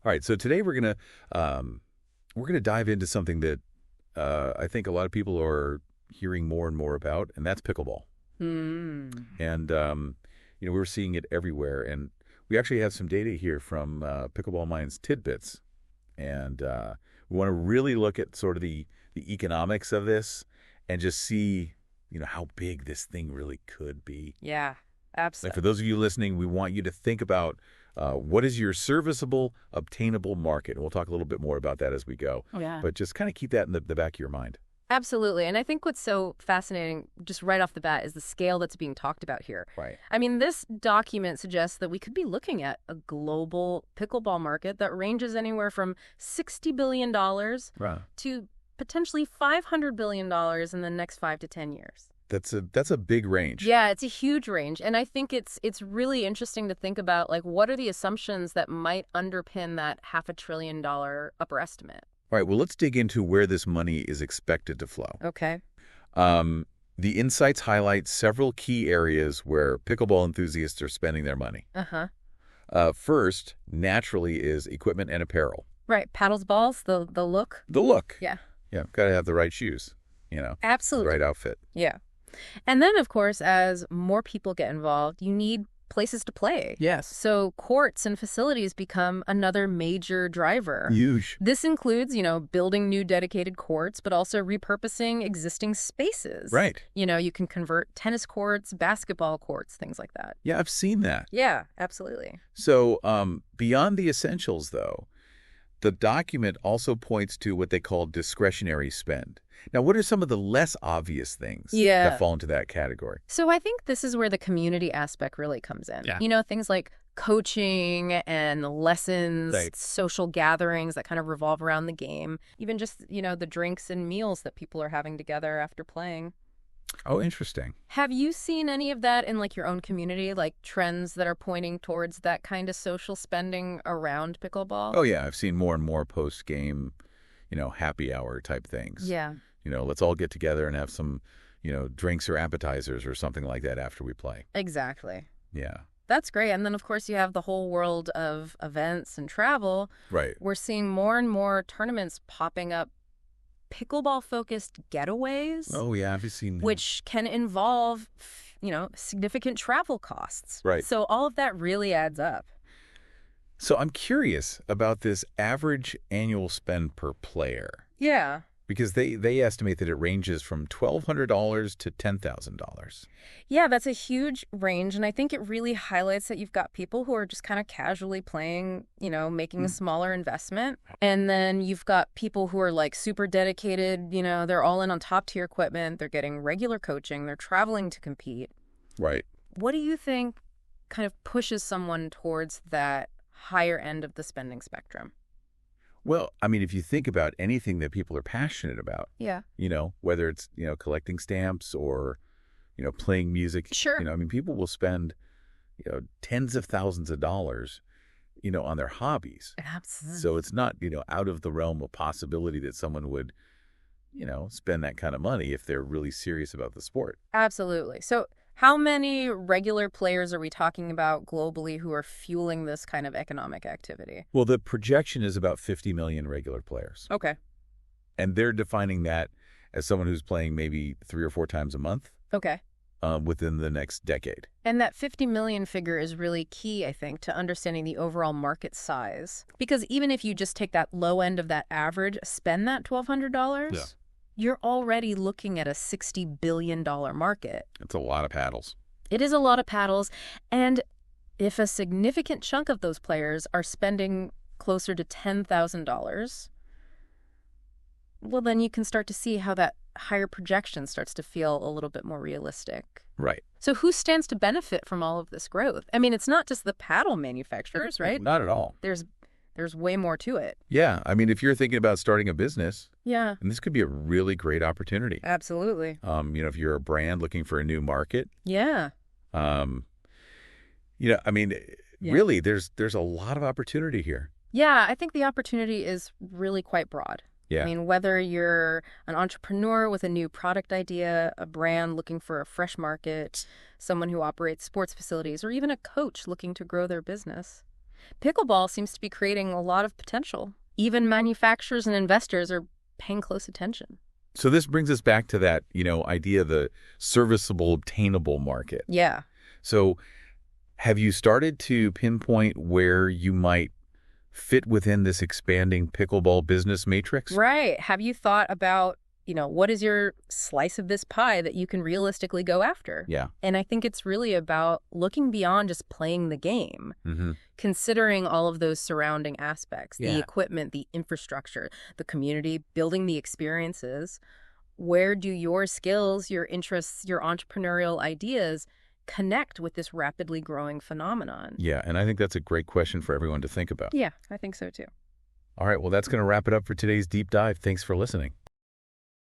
All right, so today we're gonna dive into something that I think a lot of people are hearing more and more about, and that's pickleball. Hmm. And we're seeing it everywhere, and we actually have some data here from Pickleball Minds Tidbits, and we want to really look at sort of the economics of this, and just see how big this thing really could be. Yeah, And for absolutely. those of you listening, we want you to think about what is your serviceable, obtainable market. And we'll talk a little bit more about that as we go. Oh, yeah. But just kind of keep that in the back of your mind. Absolutely. And I think what's so fascinating, just right off the bat, is the scale that's being talked about here. Right. I mean, this document suggests that we could be looking at a global pickleball market that ranges anywhere from $60 billion Right. to potentially $500 billion in the next 5 to 10 years. That's a big range. Yeah, it's a huge range. And I think it's really interesting to think about, like, what are the assumptions that might underpin that $500 billion upper estimate? All right, well, let's dig into where this money is expected to flow. Okay. The insights highlight several key areas where pickleball enthusiasts are spending their money. Uh-huh. First, naturally, is equipment and apparel. Right. Paddles, balls, the look. The look. Yeah. Yeah, got to have the right shoes, the Absolutely. right outfit. Yeah. And then, of course, as more people get involved, you need places to play. Yes. So courts and facilities become another major driver. Huge. This includes, building new dedicated courts, but also repurposing existing spaces. Right. You can convert tennis courts, basketball courts, things like that. Yeah, I've seen that. Yeah, absolutely. So beyond the essentials, though, the document also points to what they call discretionary spend. Now, what are some of the less obvious things Yeah. that fall into that category? So I think this is where the community aspect really comes in. Yeah. Things like coaching and lessons, Right. social gatherings that kind of revolve around the game, even just, the drinks and meals that people are having together after playing. Oh, interesting. Have you seen any of that in, like, your own community, like trends that are pointing towards that kind of social spending around pickleball? Oh, yeah, I've seen more and more post-game, happy hour type things. Yeah. Let's all get together and have some, drinks or appetizers or something like that after we play. Exactly. Yeah. That's great. And then, of course, you have the whole world of events and travel. Right. We're seeing more and more tournaments popping up, pickleball-focused getaways, Oh, yeah, I've seen. which can involve, significant travel costs. Right. So all of that really adds up. So I'm curious about this average annual spend per player, Yeah. because they estimate that it ranges from $1,200 to $10,000. Yeah, that's a huge range. And I think it really highlights that you've got people who are just kind of casually playing, making a smaller investment. And then you've got people who are, like, super dedicated, they're all in on top tier equipment. They're getting regular coaching. They're traveling to compete. Right. What do you think kind of pushes someone towards that higher end of the spending spectrum? Well, I mean, if you think about anything that people are passionate about, Yeah. whether it's, collecting stamps or, playing music, Sure. people will spend, tens of thousands of dollars, on their hobbies. Absolutely. So it's not, out of the realm of possibility that someone would, spend that kind of money if they're really serious about the sport. Absolutely. So how many regular players are we talking about globally who are fueling this kind of economic activity? Well, the projection is about 50 million regular players. Okay. And they're defining that as someone who's playing maybe 3 or 4 times a month Okay. within the next decade. And that 50 million figure is really key, I think, to understanding the overall market size. Because even if you just take that low end of that average, spend that $1,200, Yeah. you're already looking at a $60 billion market. It's a lot of paddles. It is a lot of paddles. And if a significant chunk of those players are spending closer to $10,000, well, then you can start to see how that higher projection starts to feel a little bit more realistic. Right. So who stands to benefit from all of this growth? I mean, it's not just the paddle manufacturers, right? Not at all. There's way more to it. Yeah. I mean, if you're thinking about starting a businis, Yeah, and this could be a really great opportunity. absolutely. If you're a brand looking for a new market, Yeah. I mean, Yeah. really, there's a lot of opportunity here. Yeah, I think the opportunity is really quite broad. Yeah. I mean, whether you're an entrepreneur with a new product idea, a brand looking for a fresh market, someone who operates sports facilities, or even a coach looking to grow their business. Pickleball seems to be creating a lot of potential. Even manufacturers and investors are paying close attention. So this brings us back to that, idea of the serviceable, obtainable market. Yeah. So have you started to pinpoint where you might fit within this expanding pickleball business matrix? Right. Have you thought about, what is your slice of this pie that you can realistically go after? Yeah. And I think it's really about looking beyond just playing the game, considering all of those surrounding aspects, the equipment, the infrastructure, the community, building the experiences. Where do your skills, your interests, your entrepreneurial ideas connect with this rapidly growing phenomenon? Yeah, and I think that's a great question for everyone to think about. Yeah, I think so too. All right, well, that's going to wrap it up for today's deep dive. Thanks for listening.